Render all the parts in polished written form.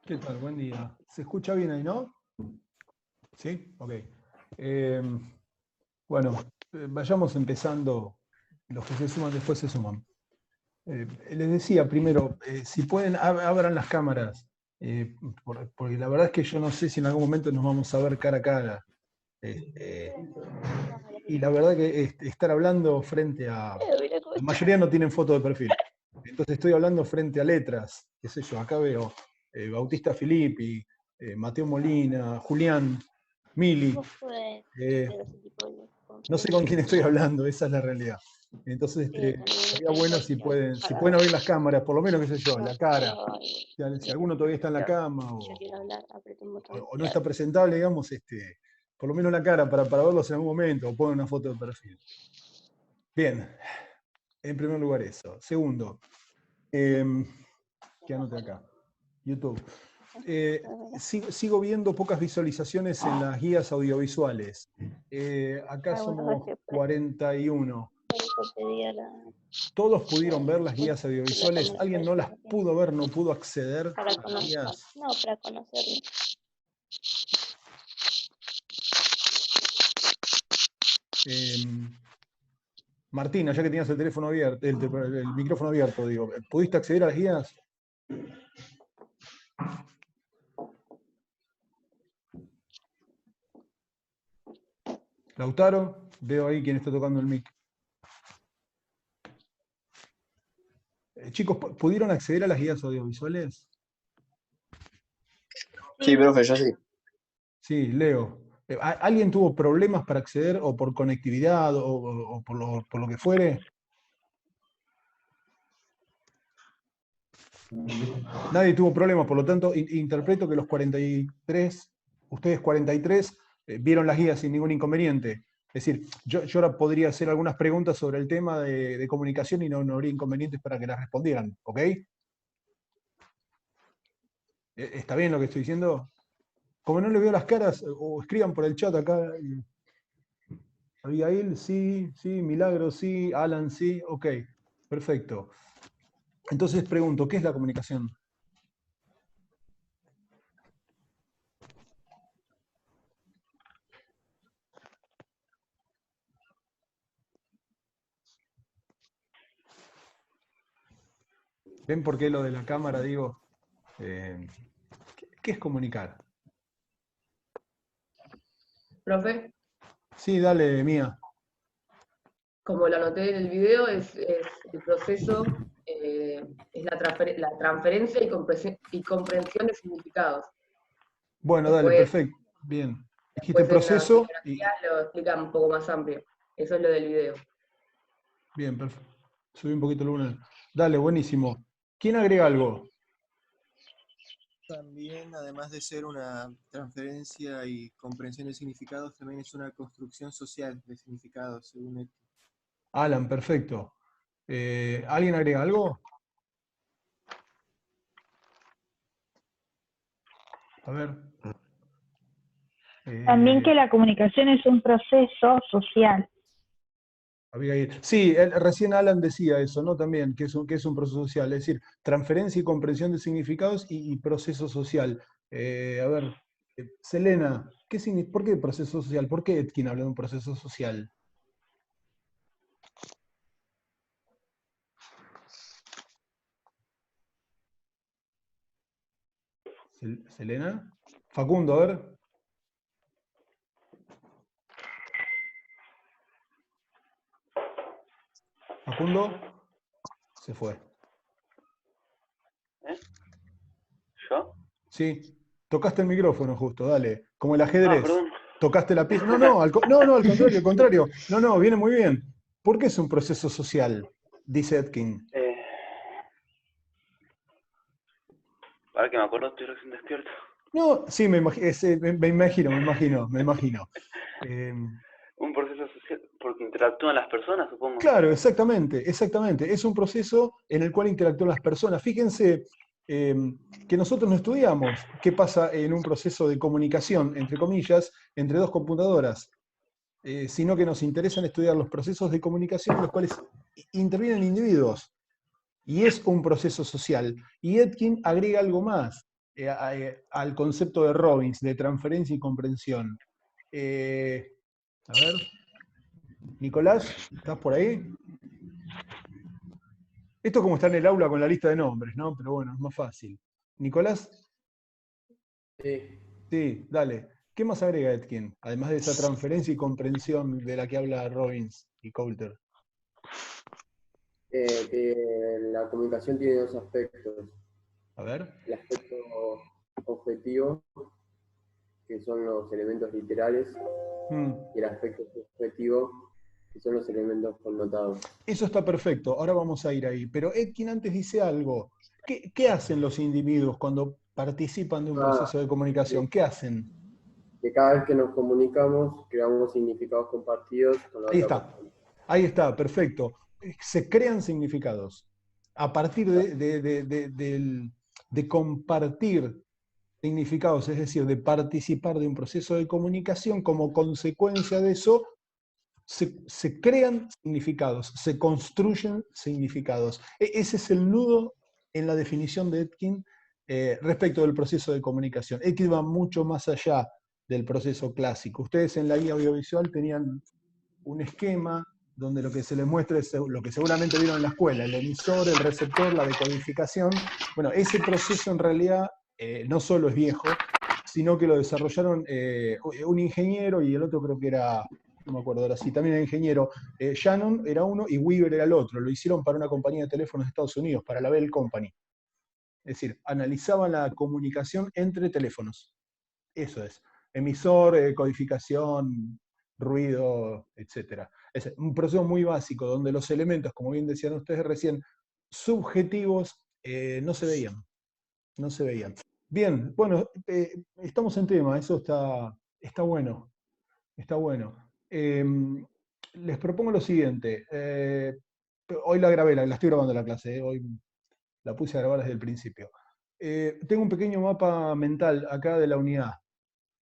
¿Qué tal? Buen día. ¿Se escucha bien ahí, no? ¿Sí? Ok. Eh, bueno, vayamos empezando. Los que se suman después se suman. Les decía primero, si pueden, abran las cámaras, porque la verdad es que yo no sé si en algún momento nos vamos a ver cara a cara. Eh, y la verdad que estar hablando frente a... La mayoría no tienen foto de perfil. Entonces estoy hablando frente a letras, qué sé yo, acá veo Bautista Filippi, Mateo Molina, Julián, Mili. No sé con quién estoy hablando, esa es la realidad. Entonces sería bueno si pueden abrir las cámaras, por lo menos, qué sé yo, la cara. Si alguno todavía está en la cama o no está presentable, digamos, por lo menos la cara para verlos en algún momento, o ponen una foto de perfil. Bien, en primer lugar eso. Segundo, ¿qué anoté acá? YouTube. Sigo viendo pocas visualizaciones en las guías audiovisuales. Acá somos 41. ¿Todos pudieron ver las guías audiovisuales? ¿Alguien no las pudo ver, no pudo acceder a las guías? No, para conocerlo. Martina, ya que tenías el teléfono abierto, el micrófono abierto, digo, ¿pudiste acceder a las guías? Lautaro, veo ahí quién está tocando el mic. Chicos, ¿pudieron acceder a las guías audiovisuales? Sí, profe, yo sí. Sí, Leo. ¿Alguien tuvo problemas para acceder o por conectividad o por lo que fuere? Nadie tuvo problemas, por lo tanto, interpreto que los 43, ustedes 43, vieron las guías sin ningún inconveniente. Es decir, yo ahora podría hacer algunas preguntas sobre el tema de comunicación y no habría inconvenientes para que las respondieran, ¿ok? ¿Está bien lo que estoy diciendo? Como no le veo las caras, o escriban por el chat acá. Abigail, sí, sí, Milagro, sí, Alan, sí, ok, perfecto. Entonces pregunto, ¿qué es la comunicación? ¿Ven por qué lo de la cámara digo? ¿Qué es comunicar? Profe, Sí, dale, Mía. como lo anoté en el video, es el proceso, es la transferencia y comprensión de significados. Bueno, dale, Después, perfecto. Bien. Dijiste Después en la proceso y... bibliografía lo explica un poco más amplio. Eso es lo del video. Bien, perfecto. Subí un poquito el volumen. Dale, buenísimo. ¿Quién agrega algo? También, además de ser una transferencia y comprensión de significados, también es una construcción social de significados, según Etkin. Alan, perfecto. ¿Alguien agrega algo? A ver. También que la comunicación es un proceso social. Abigail. Sí, recién Alan decía eso, ¿no? También, que es un proceso social, es decir, transferencia y comprensión de significados y proceso social. A ver, Selena, ¿por qué proceso social? ¿Por qué Etkin habla de un proceso social? ¿Selena? Facundo, a ver. Facundo, se fue. ¿Yo? Sí, tocaste el micrófono justo, dale. Como el ajedrez. Perdón. Tocaste la pieza. No, no, no, al contrario, al contrario. No, no, viene muy bien. ¿Por qué es un proceso social? Dice Etkin. Para que me acuerdo, estoy recién despierto. No, sí, me imagino. Un proceso social, porque interactúan las personas, supongo. Claro, exactamente. Es un proceso en el cual interactúan las personas. Fíjense que nosotros no estudiamos qué pasa en un proceso de comunicación, entre comillas, entre dos computadoras, sino que nos interesan estudiar los procesos de comunicación en los cuales intervienen individuos. Y es un proceso social. Y Etkin agrega algo más al concepto de Robbins, de transferencia y comprensión. A ver, Nicolás, ¿estás por ahí? Esto es como está en el aula con la lista de nombres, ¿no? Pero bueno, es más fácil. Nicolás, Sí. sí, dale. ¿Qué más agrega Etkin? Además de esa transferencia y comprensión de la que habla Robbins y Coulter. Que la comunicación tiene dos aspectos. A ver. El aspecto objetivo, que son los elementos literales, y el aspecto subjetivo, que son los elementos connotados. Eso está perfecto, ahora vamos a ir ahí. Pero Etkin antes dice algo. ¿Qué hacen los individuos cuando participan de un proceso de comunicación? ¿Qué hacen? Que cada vez que nos comunicamos, creamos significados compartidos con la Ahí otra está, persona. ahí está, perfecto. Se crean significados a partir de compartir significados, es decir, de participar de un proceso de comunicación. Como consecuencia de eso, se crean significados, se construyen significados. Ese es el nudo en la definición de Etkin respecto del proceso de comunicación. Etkin va mucho más allá del proceso clásico. Ustedes en la guía audiovisual tenían un esquema donde lo que se les muestra es lo que seguramente vieron en la escuela, el emisor, el receptor, la decodificación. Bueno, ese proceso en realidad no solo es viejo, sino que lo desarrollaron un ingeniero y el otro creo que era, no me acuerdo ahora sí, también era ingeniero. Shannon era uno y Weaver era el otro. Lo hicieron para una compañía de teléfonos de Estados Unidos, para la Bell Company. Es decir, analizaban la comunicación entre teléfonos. Eso es. Emisor, codificación, ruido, etc. Es un proceso muy básico donde los elementos, como bien decían ustedes recién, subjetivos, no se veían. No se veían. Bien, bueno, estamos en tema, eso está bueno. Está bueno. Les propongo lo siguiente. Hoy la grabé, la estoy grabando la clase, hoy la puse a grabar desde el principio. Tengo un pequeño mapa mental acá de la unidad.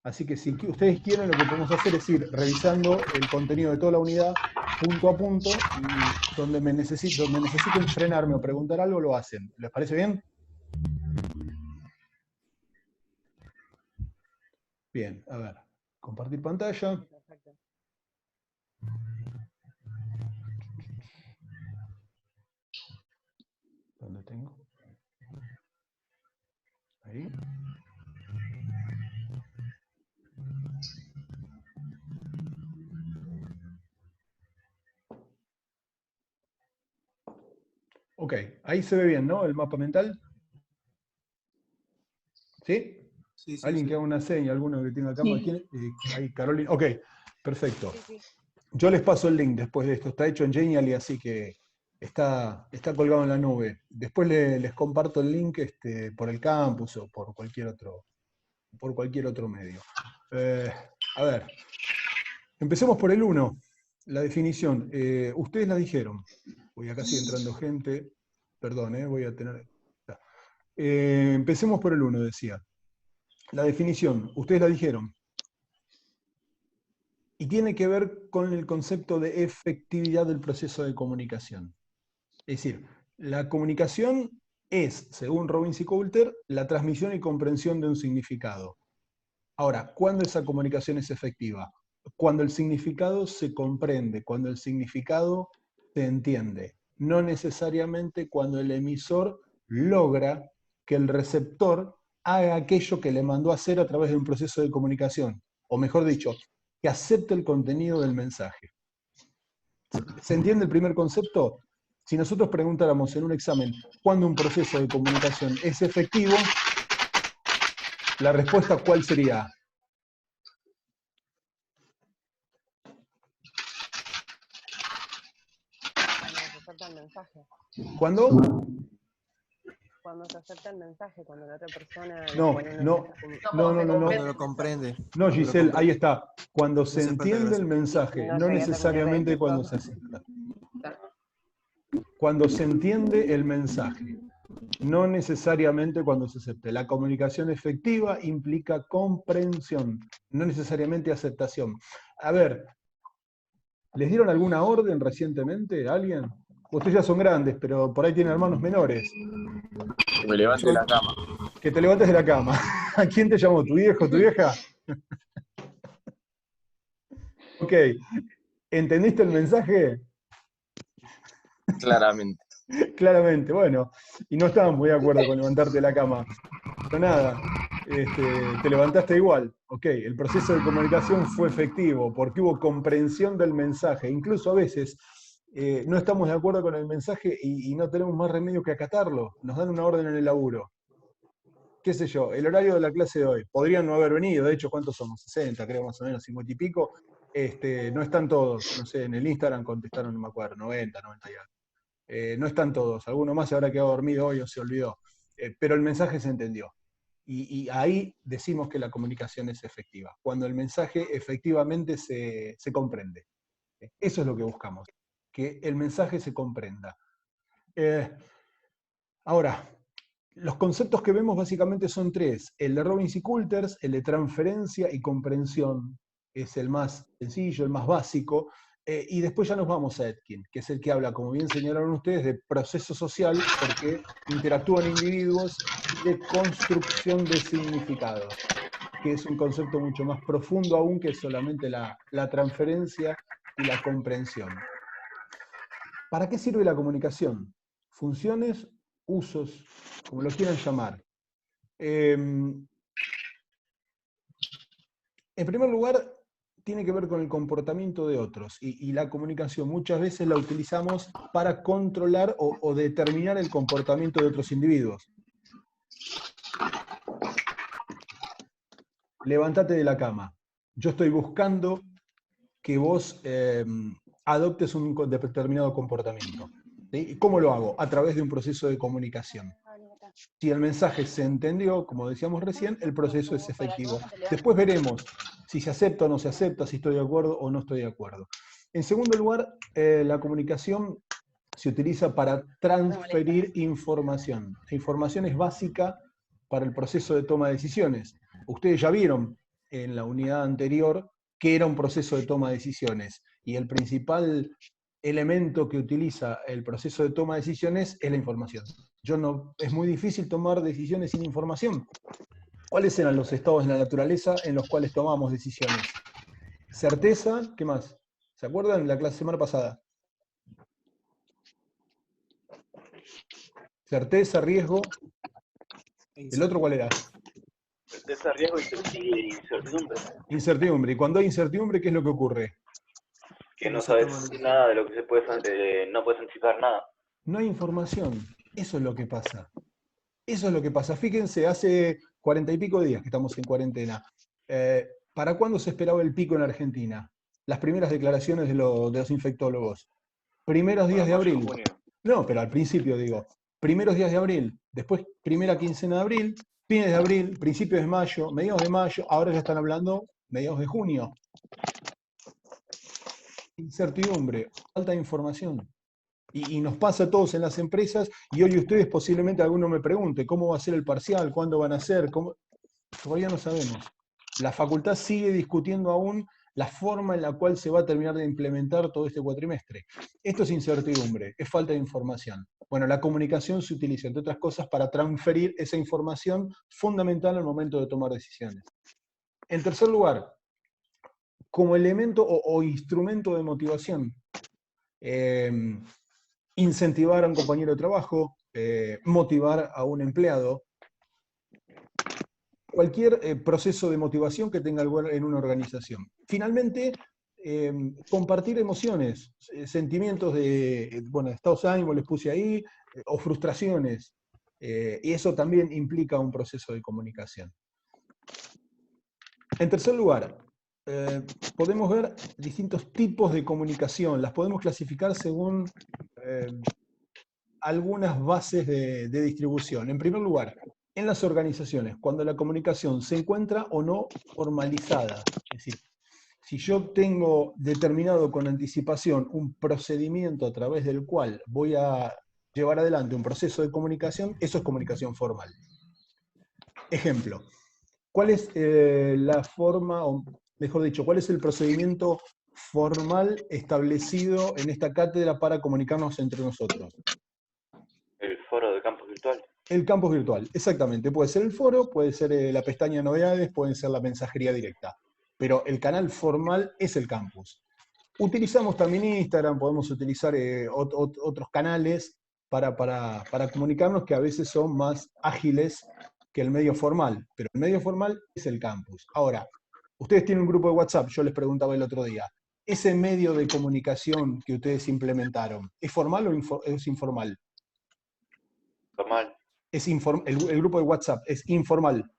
Así que si ustedes quieren, lo que podemos hacer es ir revisando el contenido de toda la unidad punto a punto y donde necesiten frenarme o preguntar algo, lo hacen. ¿Les parece bien? Bien, a ver. Compartir pantalla. ¿Dónde tengo? Ahí. Ok, ahí se ve bien, ¿no? El mapa mental. ¿Sí? Sí, sí, Alguien sí. que haga una seña, alguno que tenga cámara. Sí. Ahí, Carolina. Ok, perfecto. Sí, sí. Yo les paso el link después de esto. Está hecho en Genially, así que está colgado en la nube. Después les comparto el link por el campus o por cualquier otro medio. A ver, empecemos por el 1, la definición. Ustedes la dijeron. Voy acá sigue entrando gente. Perdón, voy a tener... empecemos por el 1, decía. La definición, ustedes la dijeron. Y tiene que ver con el concepto de efectividad del proceso de comunicación. Es decir, la comunicación es, según Robbins y Coulter, la transmisión y comprensión de un significado. Ahora, ¿cuándo esa comunicación es efectiva? Cuando el significado se comprende, cuando el significado se entiende. No necesariamente cuando el emisor logra que el receptor haga aquello que le mandó a hacer a través de un proceso de comunicación. O mejor dicho, que acepte el contenido del mensaje. ¿Se entiende el primer concepto? Si nosotros preguntáramos en un examen ¿cuándo un proceso de comunicación es efectivo? La respuesta ¿cuál sería? Cuando se acepta el mensaje. ¿Cuándo? Cuando se acepta el mensaje, cuando la otra persona No, pone una no, Cuando lo comprende. No, Giselle, ahí está. Cuando se hace falta entiende el gracia. mensaje, No no llegué a terminar de necesariamente cuando se acepta. Cuando se entiende el mensaje, no necesariamente cuando se acepte. La comunicación efectiva implica comprensión, no necesariamente aceptación. A ver, ¿les dieron alguna orden recientemente a alguien? Ustedes ya son grandes, pero por ahí tienen hermanos menores. Que me levante de la cama. Que te levantes de la cama. ¿A quién te llamó? ¿Tu viejo, tu vieja? Ok. ¿Entendiste el mensaje? Claramente. Claramente, bueno. Y no estaban muy de acuerdo con levantarte de la cama. Pero nada, te levantaste igual. Ok, el proceso de comunicación fue efectivo porque hubo comprensión del mensaje. Incluso a veces no estamos de acuerdo con el mensaje y no tenemos más remedio que acatarlo. Nos dan una orden en el laburo. Qué sé yo, el horario de la clase de hoy. Podrían no haber venido, de hecho, ¿cuántos somos? 60, creo más o menos, 50 y pico. No están todos, no sé, en el Instagram contestaron, no me acuerdo, 90 y algo. No están todos, alguno más se habrá quedado dormido hoy o se olvidó. Pero el mensaje se entendió. Y ahí decimos que la comunicación es efectiva, cuando el mensaje efectivamente se comprende. Eso es lo que buscamos, que el mensaje se comprenda. Ahora, los conceptos que vemos básicamente son tres. El de Robbins y Coulter, el de transferencia y comprensión, es el más sencillo, el más básico. Y después ya nos vamos a Etkin, que es el que habla, como bien señalaron ustedes, de proceso social, porque interactúan individuos, y de construcción de significados, que es un concepto mucho más profundo aún que solamente la transferencia y la comprensión. ¿Para qué sirve la comunicación? Funciones, usos, como lo quieran llamar. En primer lugar, tiene que ver con el comportamiento de otros, y la comunicación muchas veces la utilizamos para controlar o determinar el comportamiento de otros individuos. Levántate de la cama. Yo estoy buscando que vos adoptes un determinado comportamiento. ¿Sí? ¿Cómo lo hago? A través de un proceso de comunicación. Si el mensaje se entendió, como decíamos recién, el proceso es efectivo. Después veremos si se acepta o no se acepta, si estoy de acuerdo o no estoy de acuerdo. En segundo lugar, la comunicación se utiliza para transferir información. La información es básica para el proceso de toma de decisiones. Ustedes ya vieron en la unidad anterior que era un proceso de toma de decisiones, y el principal elemento que utiliza el proceso de toma de decisiones es la información. Es muy difícil tomar decisiones sin información. ¿Cuáles eran los estados de la naturaleza en los cuales tomamos decisiones? Certeza, ¿qué más? ¿Se acuerdan de la clase semana pasada? Certeza, riesgo. ¿El otro cuál era? Certeza, riesgo y incertidumbre. Incertidumbre. Y cuando hay incertidumbre, ¿qué es lo que ocurre? Que no sabes nada de lo que se puede, no puedes anticipar nada. No hay información. Eso es lo que pasa. Eso es lo que pasa. Fíjense, hace 40 y pico días que estamos en cuarentena. ¿Para cuándo se esperaba el pico en Argentina? Las primeras declaraciones de los infectólogos. Primeros días de abril. Junio. No, pero al principio digo, primeros días de abril, después primera quincena de abril, fines de abril, principios de mayo, mediados de mayo, ahora ya están hablando mediados de junio. Incertidumbre, falta de información. Y nos pasa a todos en las empresas, y hoy ustedes posiblemente alguno me pregunte, ¿cómo va a ser el parcial? ¿Cuándo van a ser? Todavía no sabemos. La facultad sigue discutiendo aún la forma en la cual se va a terminar de implementar todo este cuatrimestre. Esto es incertidumbre, es falta de información. Bueno, la comunicación se utiliza, entre otras cosas, para transferir esa información fundamental al momento de tomar decisiones. En tercer lugar, como elemento o instrumento de motivación, incentivar a un compañero de trabajo, motivar a un empleado, cualquier proceso de motivación que tenga lugar en una organización. Finalmente, compartir emociones, sentimientos de, estados de ánimo les puse ahí, o frustraciones, y eso también implica un proceso de comunicación. En tercer lugar, podemos ver distintos tipos de comunicación, las podemos clasificar según algunas bases de distribución. En primer lugar, en las organizaciones, cuando la comunicación se encuentra o no formalizada, es decir, si yo tengo determinado con anticipación un procedimiento a través del cual voy a llevar adelante un proceso de comunicación, eso es comunicación formal. Ejemplo, ¿cuál es la forma, o mejor dicho, cuál es el procedimiento formal establecido en esta cátedra para comunicarnos entre nosotros? El foro de campus virtual. El campus virtual, exactamente. Puede ser el foro, puede ser la pestaña de novedades, puede ser la mensajería directa. Pero el canal formal es el campus. Utilizamos también Instagram, podemos utilizar otros canales para comunicarnos que a veces son más ágiles que el medio formal. Pero el medio formal es el campus. Ahora, ustedes tienen un grupo de WhatsApp, yo les preguntaba el otro día. ¿Ese medio de comunicación que ustedes implementaron, es formal o es informal? Formal. El grupo de WhatsApp es informal.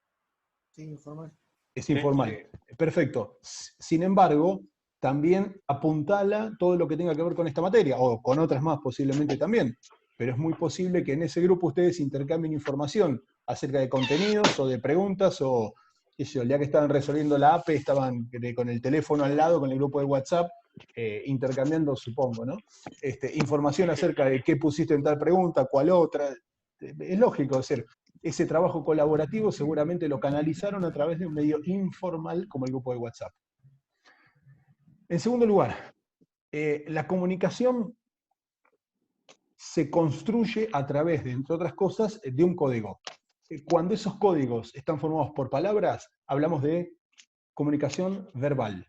Sí, informal. Es informal. Sí. Perfecto. Sin embargo, también apuntala todo lo que tenga que ver con esta materia, o con otras más posiblemente también. Pero es muy posible que en ese grupo ustedes intercambien información acerca de contenidos o de preguntas, o el día que estaban resolviendo la APE, estaban con el teléfono al lado, con el grupo de WhatsApp, intercambiando, supongo, ¿no? Información acerca de qué pusiste en tal pregunta, cuál otra. Es lógico, es decir, ese trabajo colaborativo seguramente lo canalizaron a través de un medio informal como el grupo de WhatsApp. En segundo lugar, la comunicación se construye a través de, entre otras cosas, de un código. Cuando esos códigos están formados por palabras, hablamos de comunicación verbal.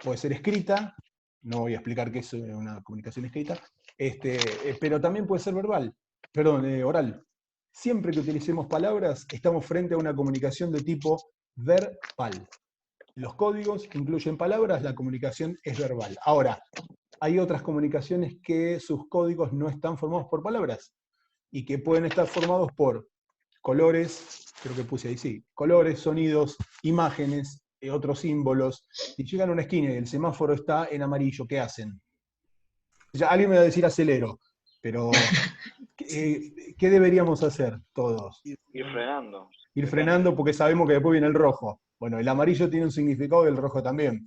Puede ser escrita, no voy a explicar qué es una comunicación escrita, pero también puede ser verbal. Perdón, oral. Siempre que utilicemos palabras, estamos frente a una comunicación de tipo verbal. Los códigos incluyen palabras, la comunicación es verbal. Ahora, hay otras comunicaciones que sus códigos no están formados por palabras y que pueden estar formados por colores, creo que puse ahí, sí, colores, sonidos, imágenes, otros símbolos. Si llegan a una esquina y el semáforo está en amarillo, ¿qué hacen? Ya alguien me va a decir acelero, pero ¿qué deberíamos hacer todos? Ir frenando. Ir frenando porque sabemos que después viene el rojo. Bueno, el amarillo tiene un significado y el rojo también.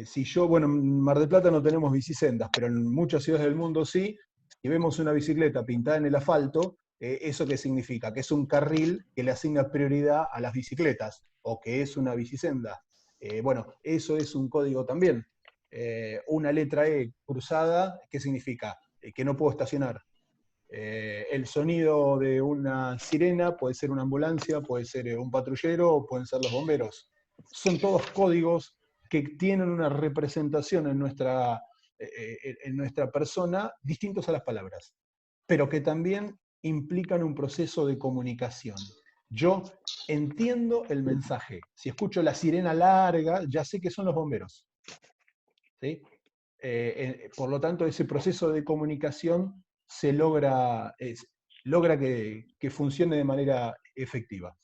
Si yo, bueno, en Mar del Plata no tenemos bicisendas, pero en muchas ciudades del mundo sí, si vemos una bicicleta pintada en el asfalto, ¿eso qué significa? Que es un carril que le asigna prioridad a las bicicletas, o que es una bicisenda. Bueno, eso es un código también. Una letra E cruzada, ¿qué significa? Que no puedo estacionar. El sonido de una sirena puede ser una ambulancia, puede ser un patrullero, o pueden ser los bomberos. Son todos códigos que tienen una representación en nuestra persona distintos a las palabras, pero que también implican un proceso de comunicación. Yo entiendo el mensaje. Si escucho la sirena larga, ya sé que son los bomberos. ¿Sí? Por lo tanto, ese proceso de comunicación se logra que funcione de manera efectiva.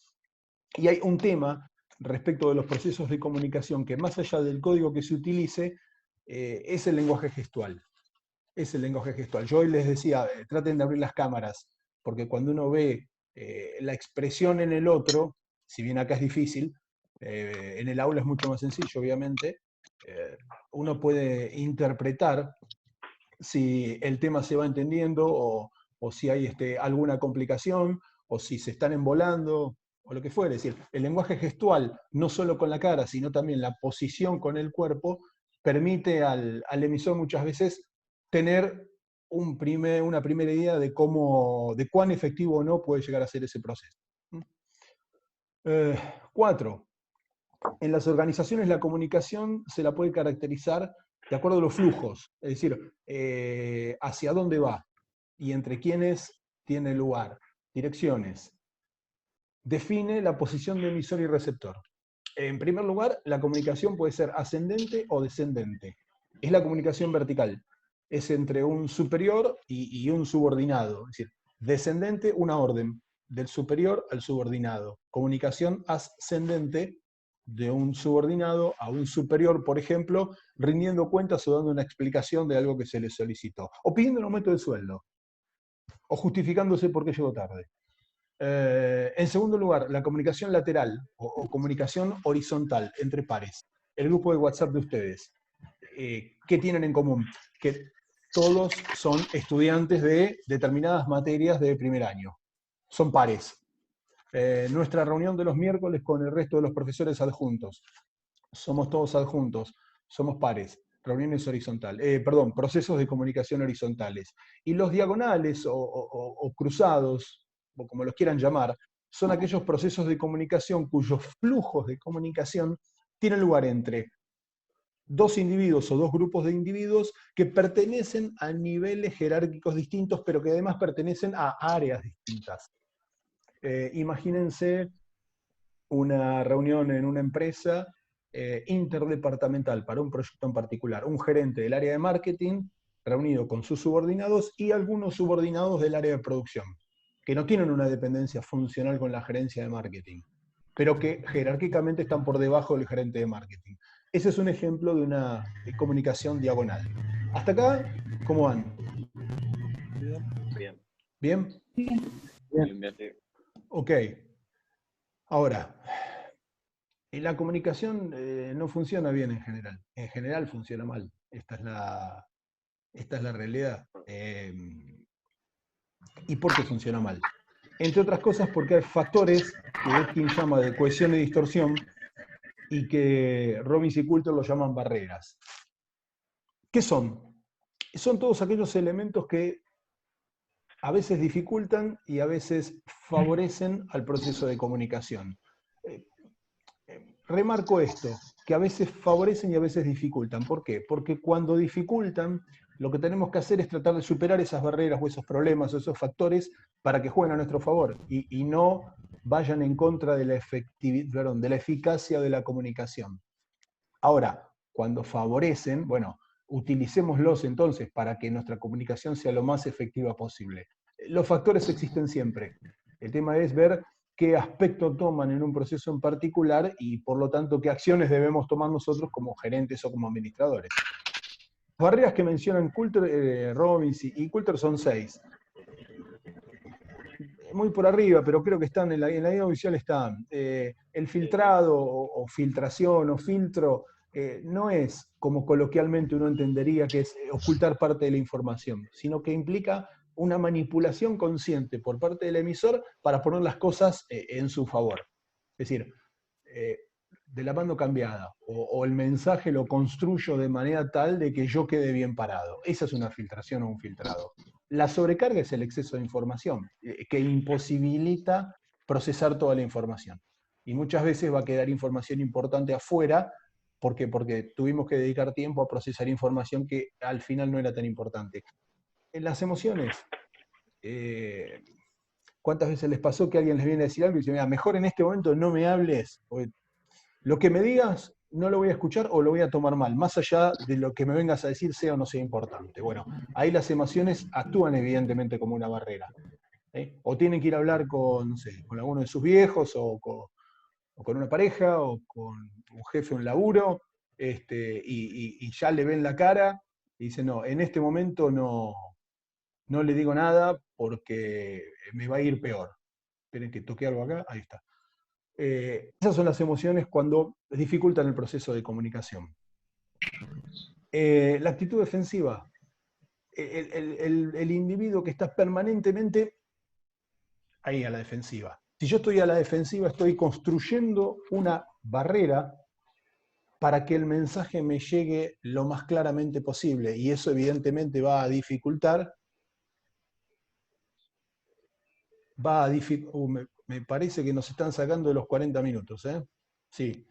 Y hay un tema respecto de los procesos de comunicación que más allá del código que se utilice, es el lenguaje gestual. Es el lenguaje gestual. Yo hoy les decía, traten de abrir las cámaras, porque cuando uno ve la expresión en el otro, si bien acá es difícil, en el aula es mucho más sencillo, obviamente, uno puede interpretar si el tema se va entendiendo o si hay alguna complicación o si se están embolando o lo que fuere. Es decir, el lenguaje gestual, no solo con la cara, sino también la posición con el cuerpo, permite al emisor muchas veces tener una primera idea de cuán efectivo o no puede llegar a ser ese proceso. 4. En las organizaciones la comunicación se la puede caracterizar de acuerdo a los flujos, es decir, hacia dónde va y entre quiénes tiene lugar, direcciones. Define la posición de emisor y receptor. En primer lugar, la comunicación puede ser ascendente o descendente. Es la comunicación vertical. Es entre un superior y un subordinado. Es decir, descendente, una orden, del superior al subordinado. Comunicación ascendente, de un subordinado a un superior, por ejemplo, rindiendo cuentas o dando una explicación de algo que se le solicitó. O pidiendo un aumento de sueldo. O justificándose por qué llegó tarde. En segundo lugar, la comunicación lateral o comunicación horizontal entre pares. El grupo de WhatsApp de ustedes. ¿Qué tienen en común? Que todos son estudiantes de determinadas materias de primer año. Son pares. Nuestra reunión de los miércoles con el resto de los profesores adjuntos. Somos todos adjuntos, somos pares. Reuniones horizontales, procesos de comunicación horizontales. Y los diagonales o cruzados, o como los quieran llamar, son aquellos procesos de comunicación cuyos flujos de comunicación tienen lugar entre dos individuos o dos grupos de individuos que pertenecen a niveles jerárquicos distintos, pero que además pertenecen a áreas distintas. Imagínense una reunión en una empresa interdepartamental para un proyecto en particular. Un gerente del área de marketing reunido con sus subordinados y algunos subordinados del área de producción, que no tienen una dependencia funcional con la gerencia de marketing, pero que jerárquicamente están por debajo del gerente de marketing. Ese es un ejemplo de una comunicación diagonal. ¿Hasta acá cómo van? Bien. ¿Bien? Bien. Ok. Ahora, la comunicación no funciona bien en general. En general funciona mal. Esta es la realidad. ¿Y por qué funciona mal? Entre otras cosas porque hay factores que Etkin llama de cohesión y distorsión y que Robbins y Coulter lo llaman barreras. ¿Qué son? Son todos aquellos elementos que a veces dificultan y a veces favorecen al proceso de comunicación. Remarco esto, que a veces favorecen y a veces dificultan. ¿Por qué? Porque cuando dificultan, lo que tenemos que hacer es tratar de superar esas barreras o esos problemas o esos factores para que jueguen a nuestro favor y no vayan en contra de la eficacia de la comunicación. Ahora, cuando favorecen, bueno, utilicémoslos entonces para que nuestra comunicación sea lo más efectiva posible. Los factores existen siempre. El tema es ver qué aspecto toman en un proceso en particular y, por lo tanto, qué acciones debemos tomar nosotros como gerentes o como administradores. Las barreras que mencionan Coulter, Robbins y Coulter son 6. Muy por arriba, pero creo que están en la guía oficial están. El filtrado o filtración o filtro no es como coloquialmente uno entendería que es ocultar parte de la información, sino que implica una manipulación consciente por parte del emisor para poner las cosas en su favor. Es decir, de la mano cambiada, o el mensaje lo construyo de manera tal de que yo quede bien parado. Esa es una filtración o un filtrado. La sobrecarga es el exceso de información, que imposibilita procesar toda la información. Y muchas veces va a quedar información importante afuera, porque tuvimos que dedicar tiempo a procesar información que al final no era tan importante. En las emociones, ¿cuántas veces les pasó que alguien les viene a decir algo y dice, mira, mejor en este momento no me hables, lo que me digas no lo voy a escuchar o lo voy a tomar mal, más allá de lo que me vengas a decir sea o no sea importante? Bueno, ahí las emociones actúan evidentemente como una barrera. O tienen que ir a hablar con, no sé, con alguno de sus viejos, o con una pareja, o con un jefe en un laburo, y ya le ven la cara y dicen, no, en este momento no le digo nada porque me va a ir peor. Esperen que toque algo acá, ahí está. Esas son las emociones cuando dificultan el proceso de comunicación. La actitud defensiva. El individuo que está permanentemente ahí a la defensiva. Si yo estoy a la defensiva, estoy construyendo una barrera para que el mensaje me llegue lo más claramente posible, y eso evidentemente va a dificultar, me parece que nos están sacando de los 40 minutos, ¿eh? Sí.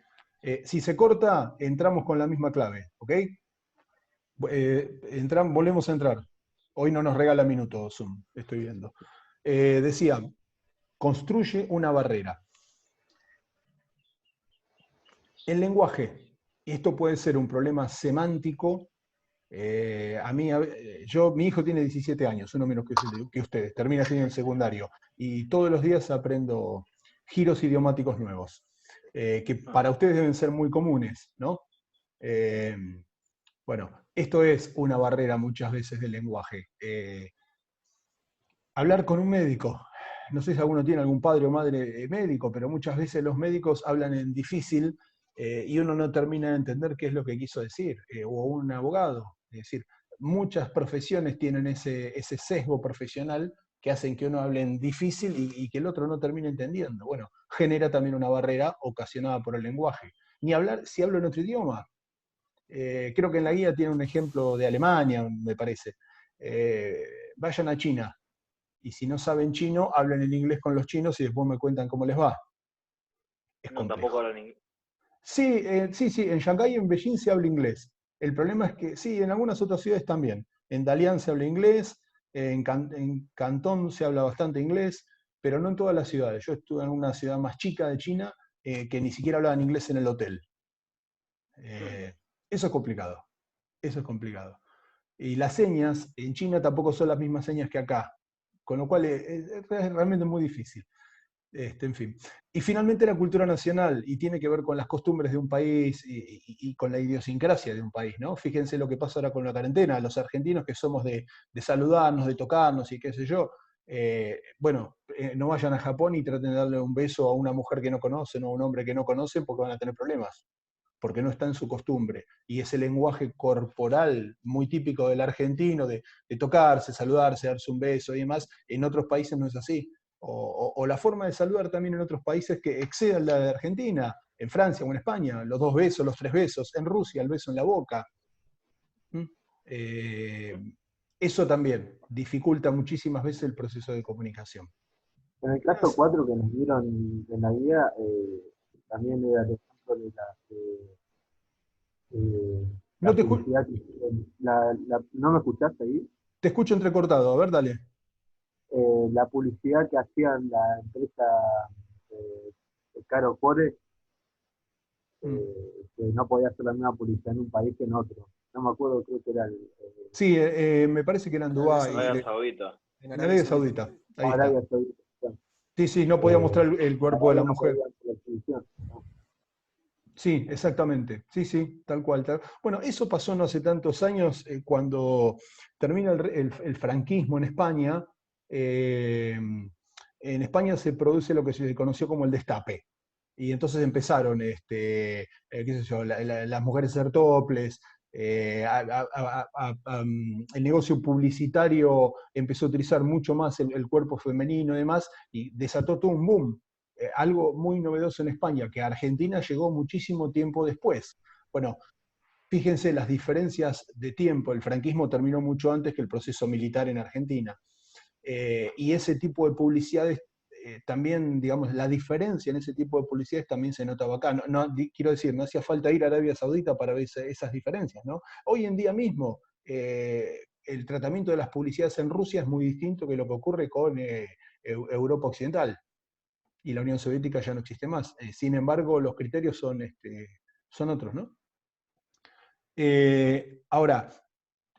Si se corta, entramos con la misma clave, ¿ok? Volvemos a entrar. Hoy no nos regala minutos Zoom, estoy viendo. Decía, construye una barrera. El lenguaje, y esto puede ser un problema semántico. Mi hijo tiene 17 años, uno menos que ustedes, termina siendo en secundario, y todos los días aprendo giros idiomáticos nuevos, que para ustedes deben ser muy comunes, ¿no? Bueno, esto es una barrera muchas veces del lenguaje. Hablar con un médico. No sé si alguno tiene algún padre o madre médico, pero muchas veces los médicos hablan en difícil, y uno no termina de entender qué es lo que quiso decir, o un abogado. Es decir, muchas profesiones tienen ese sesgo profesional que hacen que uno hable en difícil y que el otro no termine entendiendo. Bueno, genera también una barrera ocasionada por el lenguaje. Ni hablar si hablo en otro idioma. Creo que en la guía tiene un ejemplo de Alemania, me parece. Vayan a China, y si no saben chino, hablen en inglés con los chinos y después me cuentan cómo les va. Es No, complejo. tampoco hablan inglés. Sí, en Shanghái y en Beijing se habla inglés. El problema es que, sí, en algunas otras ciudades también. En Dalian se habla inglés, en Cantón se habla bastante inglés, pero no en todas las ciudades. Yo estuve en una ciudad más chica de China, que ni siquiera hablaban inglés en el hotel. Eso es complicado. Eso es complicado. Y las señas en China tampoco son las mismas señas que acá, con lo cual es realmente muy difícil. En fin. Y finalmente la cultura nacional, y tiene que ver con las costumbres de un país y con la idiosincrasia de un país, ¿no? Fíjense lo que pasa ahora con la cuarentena, los argentinos que somos de saludarnos, de tocarnos y qué sé yo. No vayan a Japón y traten de darle un beso a una mujer que no conocen o a un hombre que no conocen, porque van a tener problemas, porque no está en su costumbre. Y ese lenguaje corporal muy típico del argentino, de tocarse, saludarse, darse un beso y demás, en otros países no es así. O la forma de saludar también en otros países que exceden la de Argentina, en Francia o en España, los 2 besos, los 3 besos, en Rusia el beso en la boca. Eso también dificulta muchísimas veces el proceso de comunicación. En el caso 4 que nos dieron en la guía, también era el ejemplo de la publicidad. ¿No me escuchaste ahí? Te escucho entrecortado, a ver, dale. La publicidad que hacían la empresa Caro Core, que no podía hacer la misma publicidad en un país que en otro. No me acuerdo, creo que era Sí, me parece que era en Dubái. Arabia Saudita. En Arabia Saudita. Ahí Arabia está. Saudita. Sí, no podía mostrar el cuerpo de la no mujer. ¿no? Sí, exactamente. Sí, tal cual. Bueno, eso pasó no hace tantos años, cuando termina el franquismo en España. En España se produce lo que se conoció como el destape. Y entonces empezaron, qué sé yo, las mujeres ser toples, el negocio publicitario empezó a utilizar mucho más el cuerpo femenino y demás, y desató todo un boom. Algo muy novedoso en España, que a Argentina llegó muchísimo tiempo después. Bueno, fíjense las diferencias de tiempo. El franquismo terminó mucho antes que el proceso militar en Argentina. Y ese tipo de publicidades, también, digamos, la diferencia en ese tipo de publicidades también se notaba acá. Quiero decir, no hacía falta ir a Arabia Saudita para ver esas diferencias, ¿no? Hoy en día mismo, el tratamiento de las publicidades en Rusia es muy distinto que lo que ocurre con Europa Occidental. Y la Unión Soviética ya no existe más. Sin embargo, los criterios son otros, ¿no? Ahora,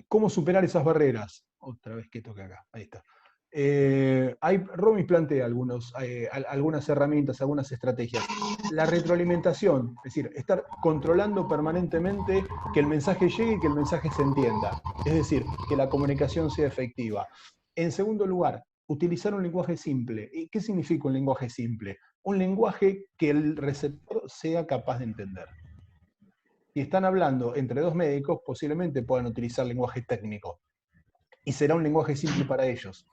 ¿cómo superar esas barreras? Otra vez que toque acá, ahí está. Romy plantea algunas herramientas, algunas estrategias. La retroalimentación, es decir, estar controlando permanentemente que el mensaje llegue y que el mensaje se entienda. Es decir, que la comunicación sea efectiva. En segundo lugar, utilizar un lenguaje simple. ¿Y qué significa un lenguaje simple? Un lenguaje que el receptor sea capaz de entender. Si están hablando entre dos médicos, posiblemente puedan utilizar lenguaje técnico. Y será un lenguaje simple para ellos.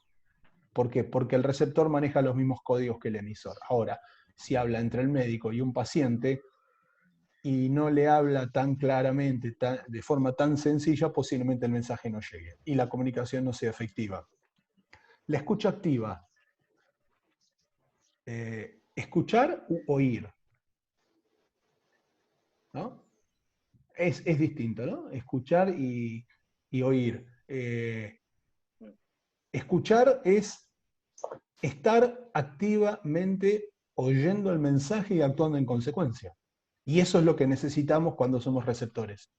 ¿Por qué? Porque el receptor maneja los mismos códigos que el emisor. Ahora, si habla entre el médico y un paciente y no le habla tan claramente, de forma tan sencilla, posiblemente el mensaje no llegue y la comunicación no sea efectiva. La escucha activa. Escuchar u oír. ¿No? Es distinto, ¿no? Escuchar y oír. Escuchar es estar activamente oyendo el mensaje y actuando en consecuencia. Y eso es lo que necesitamos cuando somos receptores.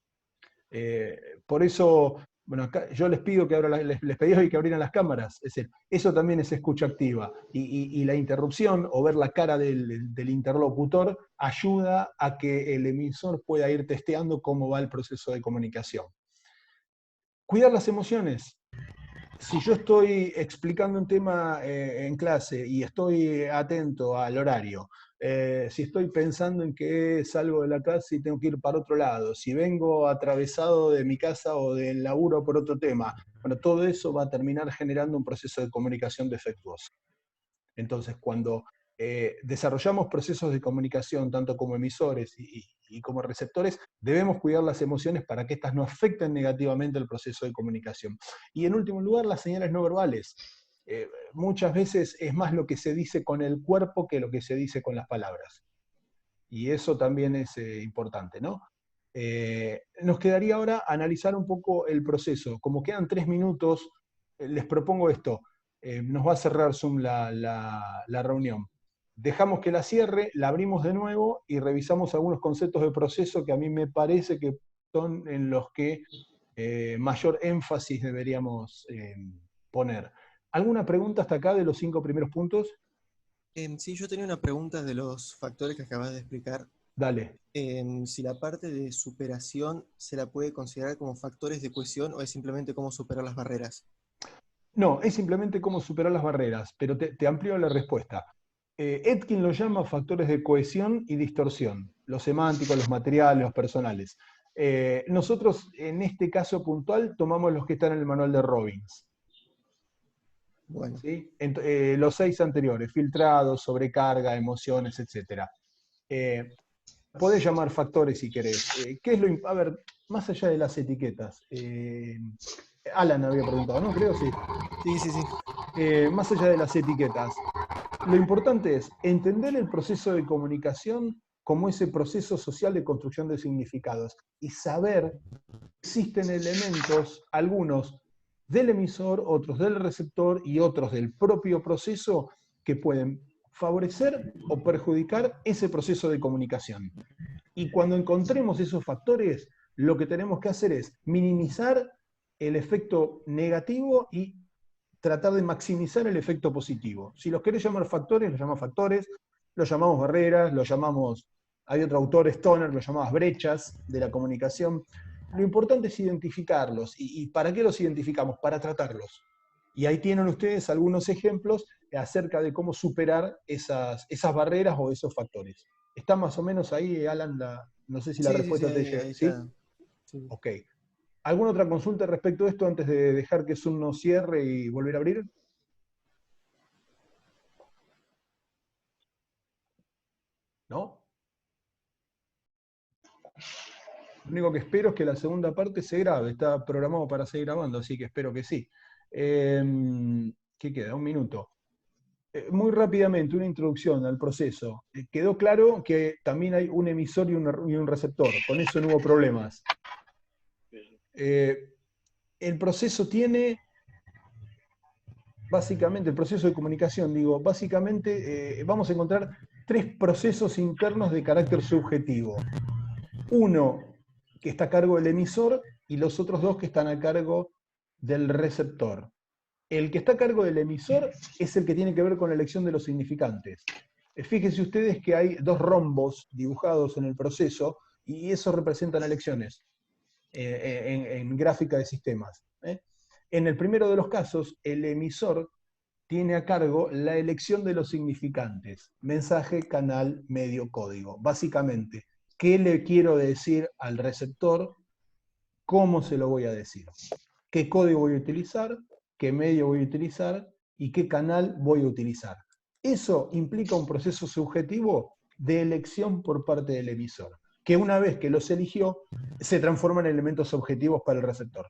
Por eso, bueno, acá yo les pido que les pedí hoy que abrieran las cámaras. Es decir, eso también es escucha activa. Y la interrupción o ver la cara del interlocutor ayuda a que el emisor pueda ir testeando cómo va el proceso de comunicación. Cuidar las emociones. Si yo estoy explicando un tema en clase y estoy atento al horario, si estoy pensando en que salgo de la casa y tengo que ir para otro lado, si vengo atravesado de mi casa o del laburo por otro tema, bueno, todo eso va a terminar generando un proceso de comunicación defectuoso. Entonces, cuando desarrollamos procesos de comunicación, tanto como emisores y como receptores, debemos cuidar las emociones para que éstas no afecten negativamente el proceso de comunicación. Y en último lugar, las señales no verbales. Muchas veces es más lo que se dice con el cuerpo que lo que se dice con las palabras. Y eso también es importante, ¿no? Nos quedaría ahora analizar un poco el proceso. Como quedan 3 minutos, les propongo esto. Nos va a cerrar Zoom la reunión. Dejamos que la cierre, la abrimos de nuevo y revisamos algunos conceptos de proceso que a mí me parece que son en los que mayor énfasis deberíamos poner. ¿Alguna pregunta hasta acá de los 5 primeros puntos? Sí, yo tenía una pregunta de los factores que acabas de explicar. Dale. Si la parte de superación se la puede considerar como factores de cohesión o es simplemente cómo superar las barreras. No, es simplemente cómo superar las barreras, pero te amplío la respuesta. Etkin lo llama factores de cohesión y distorsión, los semánticos, los materiales, los personales. Nosotros, en este caso puntual, tomamos los que están en el manual de Robbins. Bueno. ¿Sí? Los 6 anteriores, filtrados, sobrecarga, emociones, etc. Podés llamar factores si querés. ¿Qué es a ver, más allá de las etiquetas? Alan había preguntado, ¿no? Creo, sí. Sí. Más allá de las etiquetas, lo importante es entender el proceso de comunicación como ese proceso social de construcción de significados y saber que existen elementos, algunos del emisor, otros del receptor y otros del propio proceso que pueden favorecer o perjudicar ese proceso de comunicación. Y cuando encontremos esos factores, lo que tenemos que hacer es minimizar el efecto negativo y tratar de maximizar el efecto positivo. Si los querés llamar factores, los llamamos factores, los llamamos barreras, los llamamos, hay otro autor, Stoner, los llamamos brechas de la comunicación. Lo importante es identificarlos. ¿Y para qué los identificamos? Para tratarlos. Y ahí tienen ustedes algunos ejemplos acerca de cómo superar esas barreras o esos factores. ¿Está más o menos ahí, Alan? No sé si la respuesta te llega. ¿Sí? Sí. Ok. ¿Alguna otra consulta respecto a esto antes de dejar que Zoom nos cierre y volver a abrir? ¿No? Lo único que espero es que la segunda parte se grabe. Está programado para seguir grabando, así que espero que sí. ¿Qué queda? 1 minuto. Muy rápidamente, una introducción al proceso. Quedó claro que también hay un emisor y un receptor. Con eso no hubo problemas. El proceso tiene, básicamente, el proceso de comunicación, digo, básicamente vamos a encontrar 3 procesos internos de carácter subjetivo. Uno que está a cargo del emisor y los otros 2 que están a cargo del receptor. El que está a cargo del emisor es el que tiene que ver con la elección de los significantes. Fíjense ustedes que hay dos rombos dibujados en el proceso y eso representan elecciones en gráfica de sistemas. En el primero de los casos, el emisor tiene a cargo la elección de los significantes, mensaje, canal, medio, código. Básicamente, ¿qué le quiero decir al receptor? ¿Cómo se lo voy a decir? ¿Qué código voy a utilizar? ¿Qué medio voy a utilizar? ¿Y qué canal voy a utilizar? Eso implica un proceso subjetivo de elección por parte del emisor, que una vez que los eligió, se transforman en elementos objetivos para el receptor.